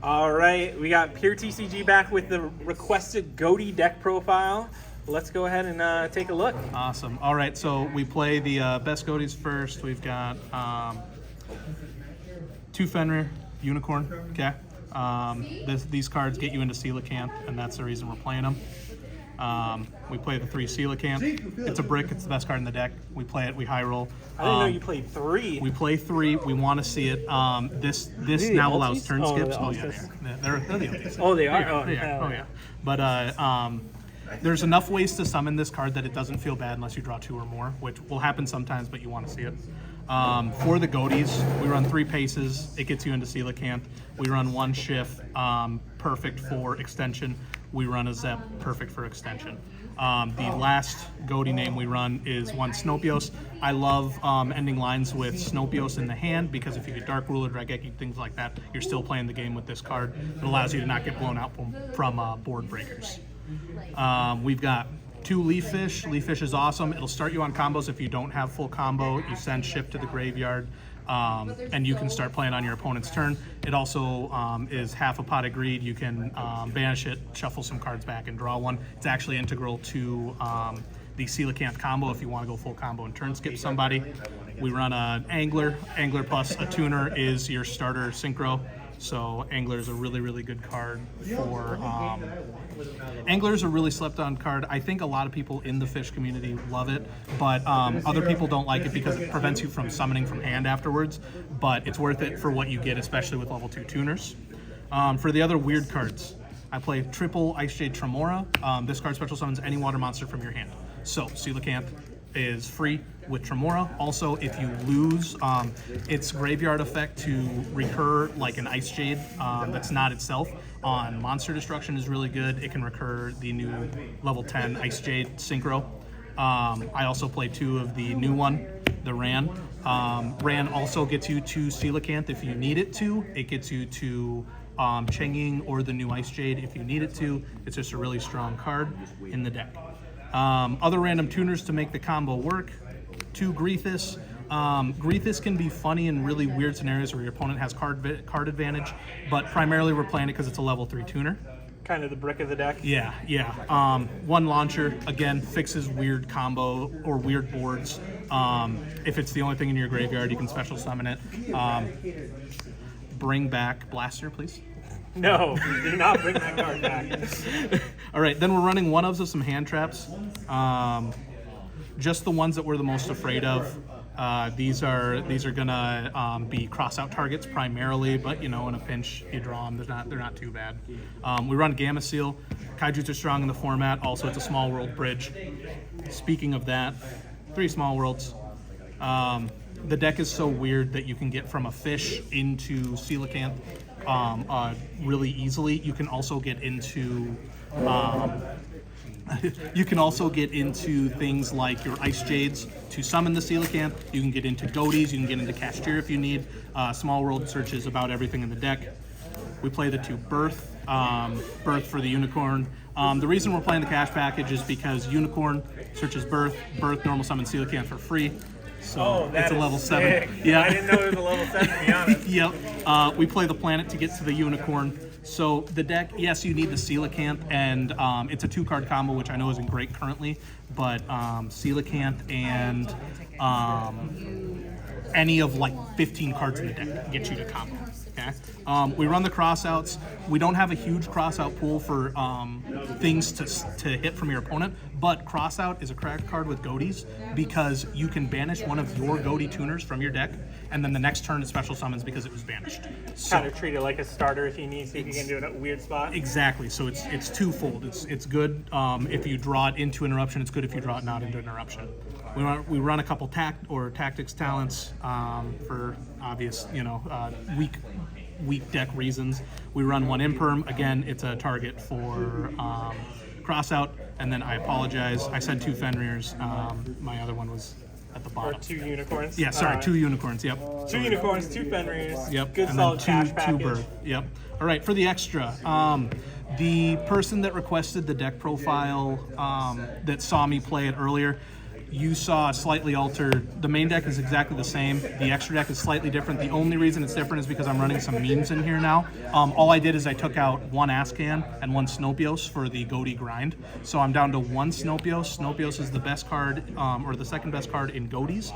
All right, we got Pure TCG back with the requested Ghoti deck profile. Let's go ahead and take a look. Awesome. All right, so we play the best Ghotis first. We've got 2 Fenrir, Unicorn, okay? These cards get you into Coelacanth, and that's the reason we're playing them. We play the 3 Coelacanth. It's a brick. It's the best card in the deck. We play it. We high roll. I didn't know you played 3. We play 3. We want to see it. This now allows turn skips. Oh yeah, they're the ultis. Oh, they are. Yeah. But there's enough ways to summon this card that it doesn't feel bad unless you draw 2 or more, which will happen sometimes, but you want to see it. For the Ghotis, we run 3 paces. It gets you into Coelacanth. We run 1 shift, perfect for extension. We run a Zep, perfect for extension. The last Ghoti name we run is 1 Snopios. I love ending lines with Snopios in the hand because if you get Dark Ruler, Drageki, things like that, you're still playing the game with this card. It allows you to not get blown out from board breakers. We've got 2 Leaf Fish. Leaf Fish is awesome. It'll start you on combos if you don't have full combo. You send ship to the graveyard, and you can start playing on your opponent's turn. It also is half a Pot of Greed. You can banish it, shuffle some cards back, and draw 1. It's actually integral to the Coelacanth combo if you want to go full combo and turn skip somebody. We run an Angler. Angler plus a Tuner is your starter synchro. So Angler is a really, really good card for... Angler is a really slept-on card. I think a lot of people in the fish community love it, but other people don't like it because it prevents you from summoning from hand afterwards, but it's worth it for what you get, especially with level 2 tuners. For the other weird cards, I play triple Ice Jade Tremora. This card special summons any water monster from your hand. So Coelacanth is free with Tremora. Also, if you lose, its graveyard effect to recur like an Ice Jade that's not itself on monster destruction is really good. It can recur the new level 10 Ice Jade Synchro. I also play 2 of the new one, the Ran. Ran also gets you to Coelacanth if you need it to. It gets you to Chenging or the new Ice Jade if you need it to. It's just a really strong card in the deck. Other random tuners to make the combo work. 2 Greethis. Greethis can be funny in really weird scenarios where your opponent has card advantage, but primarily we're playing it because it's a level 3 tuner. Kind of the brick of the deck. Yeah. 1 Launcher, again, fixes weird combo or weird boards. If it's the only thing in your graveyard, you can special summon it. Bring back Blaster, please. No, do not bring that card back. All right, then we're running 1 of some hand traps. Just the ones that we're the most afraid of. These are gonna be cross-out targets primarily, but in a pinch you draw them. They're not too bad. We run Gamma Seal. Kaijus are strong in the format. Also, it's a small world bridge. Speaking of that, 3 small worlds. The deck is so weird that you can get from a fish into Coelacanth really easily. You can also get into things like your Ice Jades to summon the Coelacanth. You can get into Ghotis. You can get into Cashier if you need. Small World searches about everything in the deck. We play the 2 Birth. Birth for the Unicorn. The reason we're playing the cash package is because Unicorn searches Birth. Birth normal summon Coelacanth for free. So it's a level 7. Yeah. I didn't know it was a level 7, to be honest. Yep. We play the planet to get to the Unicorn. So the deck, yes, you need the Coelacanth, and it's a 2-card combo, which I know isn't great currently, but Coelacanth and any of like 15 cards in the deck get you to combo. Okay. We run the crossouts. We don't have a huge crossout pool for things to hit from your opponent, but crossout is a cracked card with Ghotis because you can banish one of your Ghoti tuners from your deck, and then the next turn it special summons because it was banished. So, kind of treat it like a starter if you need to, if you can do it at a weird spot. Exactly. So it's twofold. It's good if you draw it into interruption. It's good if you draw it not into interruption. We run a couple tactics talents for obvious weak deck reasons. We run 1 Imperm. Again, it's a target for crossout. And then I apologize. I said 2 Fenrirs. My other one was at the bottom. Or 2 Unicorns. Yeah, sorry, 2 Unicorns. Yep. 2 Unicorns, 2 Fenrirs. Yep. Good and solid then cash package. 2 Birth. Yep. All right, for the extra. The person that requested the deck profile that saw me play it earlier, you saw slightly altered. The main deck is exactly the same. The extra deck is slightly different. The only reason it's different is because I'm running some memes in here now. All I did is I took out one Ascan and one Snopios for the Ghoti grind. So I'm down to one Snopios. Snopios is the best card, or the second best card in Ghotis.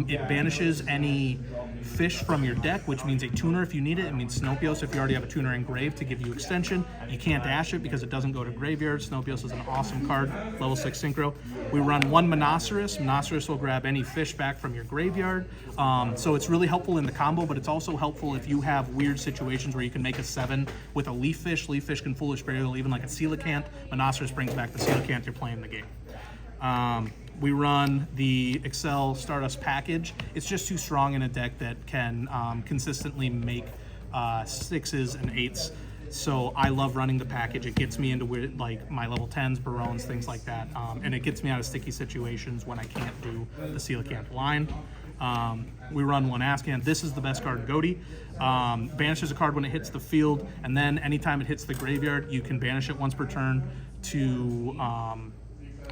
It banishes any fish from your deck, which means a tuner if you need it. It means Snopios if you already have a tuner engraved to give you extension. You can't dash it because it doesn't go to graveyard. Snopios is an awesome card, level 6 synchro. We run one Monoceros. Monoceros will grab any fish back from your graveyard. So it's really helpful in the combo, but it's also helpful if you have weird situations where you can make a 7 with a Leaf Fish. Leaf Fish can Foolish Burial, even like a Coelacanth. Monoceros brings back the Coelacanth, you're playing the game. We run the Excel Stardust package. It's just too strong in a deck that can consistently make 6s and 8s. So I love running the package. It gets me into like my level 10s, Barones, things like that. And it gets me out of sticky situations when I can't do the Coelacanth line. We run one Ascan. This is the best card in Ghoti. Banishes a card when it hits the field, and then anytime it hits the graveyard, you can banish it once per turn to...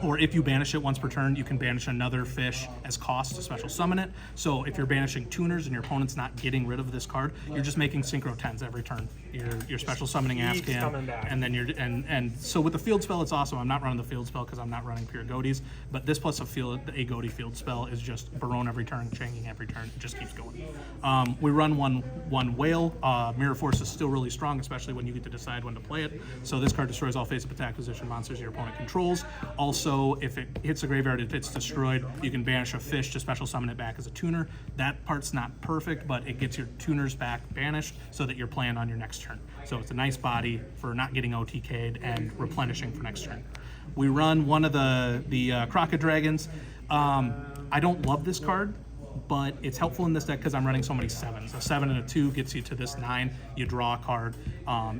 or if you banish it once per turn, you can banish another fish as cost to special summon it. So if you're banishing tuners and your opponent's not getting rid of this card, you're just making synchro 10s every turn. You're special summoning Ascan, and then you're and so with the field spell, it's awesome. I'm not running the field spell because I'm not running pure Ghotis, but this plus a Ghoti field spell is just Barone every turn, Changing every turn. It just keeps going. We run one whale. Mirror Force is still really strong, especially when you get to decide when to play it. So this card destroys all face-up attack position monsters your opponent controls. Also, if it hits the graveyard, if it's destroyed, you can banish a fish to special summon it back as a tuner. That part's not perfect, but it gets your tuners back banished so that you're playing on your next turn. So it's a nice body for not getting OTK'd and replenishing for next turn. We run one of the Croca Dragons. I don't love this card, but it's helpful in this deck because I'm running so many 7s. A 7 and a 2 gets you to this 9. You draw a card.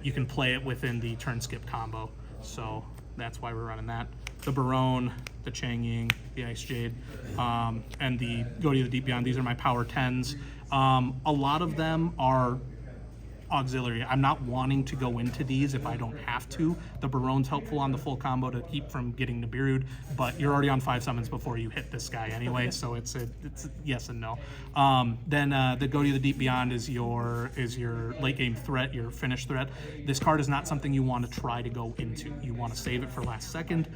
You can play it within the turn skip combo. So that's why we're running that. The Barone, the Changing, the Ice Jade, and the Ghoti the Deep Beyond. These are my power 10s. A lot of them are auxiliary. I'm not wanting to go into these if I don't have to. The Barone's helpful on the full combo to keep from getting Nibiru'd, but you're already on 5 summons before you hit this guy anyway, so it's a yes and no. Then the Ghoti the Deep Beyond is your late game threat, your finish threat. This card is not something you want to try to go into. You want to save it for last second.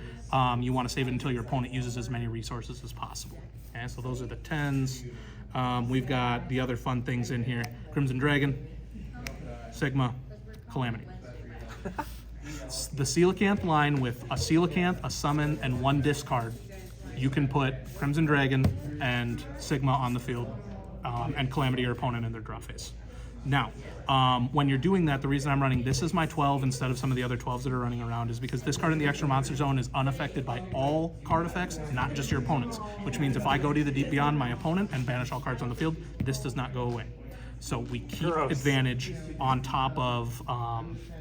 You want to save it until your opponent uses as many resources as possible. Okay, so those are the 10s. We've got the other fun things in here. Crimson Dragon, Sigma, Calamity. The Coelacanth line with a Coelacanth, a summon, and one discard. You can put Crimson Dragon and Sigma on the field and Calamity your opponent in their draw phase. Now, when you're doing that, the reason I'm running this as my 12 instead of some of the other 12s that are running around is because this card in the extra monster zone is unaffected by all card effects, not just your opponent's, which means if I go to the Deep Beyond my opponent and banish all cards on the field, this does not go away. So we keep advantage on top of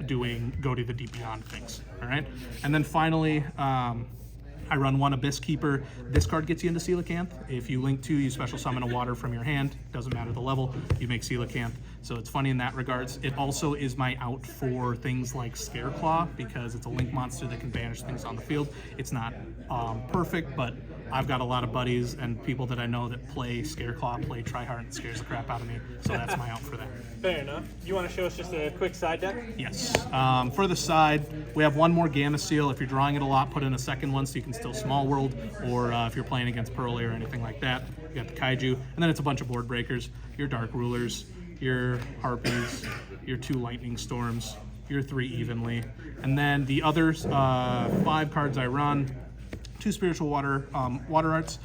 doing Ghoti the Deep Beyond things, all right? And then finally, I run one Abyss Keeper. This card gets you into Coelacanth. If you link 2, you special summon a water from your hand. Doesn't matter the level, you make Coelacanth. So it's funny in that regards. It also is my out for things like Scareclaw because it's a link monster that can banish things on the field. It's not perfect, but I've got a lot of buddies and people that I know that play Scareclaw, play Tryhard, and it scares the crap out of me. So that's my out for that. Fair enough. You want to show us just a quick side deck? Yes. For the side, we have one more Gamma Seal. If you're drawing it a lot, put in a second one so you can still Small World, or if you're playing against Pearly or anything like that, you got the Kaiju, and then it's a bunch of board breakers, your Dark Rulers, your Harpies, your 2 Lightning Storms, your 3 Evenly, and then the other 5 cards I run, 2 Spiritual Water Arts.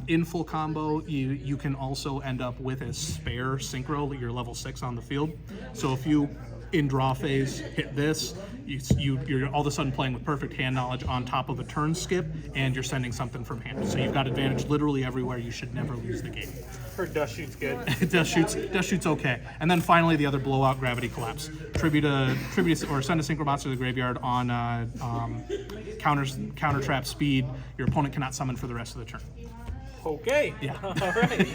In full combo, you can also end up with a spare Synchro, you're level 6 on the field. So if you, in draw phase, hit this, you're all of a sudden playing with perfect hand knowledge on top of a turn skip, and you're sending something from hand. So you've got advantage literally everywhere. You should never lose the game. Heard Dust Shoot's good. Dust Shoot's okay. And then finally, the other blowout, Gravity Collapse. Tribute or send a Synchro monster to the graveyard on counter trap speed. Your opponent cannot summon for the rest of the turn. Okay. Yeah. All right.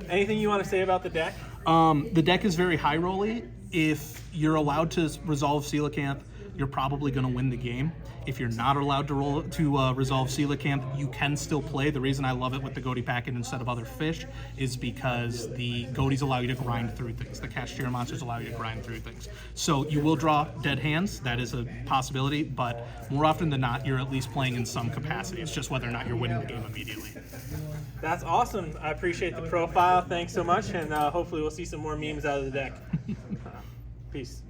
Anything you want to say about the deck? The deck is very high rolly. If you're allowed to resolve Coelacanth, you're probably going to win the game. If you're not allowed to resolve Coelacanth, you can still play. The reason I love it with the Ghoti packet instead of other fish is because the Ghoties allow you to grind through things. The Cashier monsters allow you to grind through things. So you will draw dead hands. That is a possibility, but more often than not, you're at least playing in some capacity. It's just whether or not you're winning the game immediately. That's awesome. I appreciate the profile. Thanks so much, and hopefully we'll see some more memes out of the deck. Peace.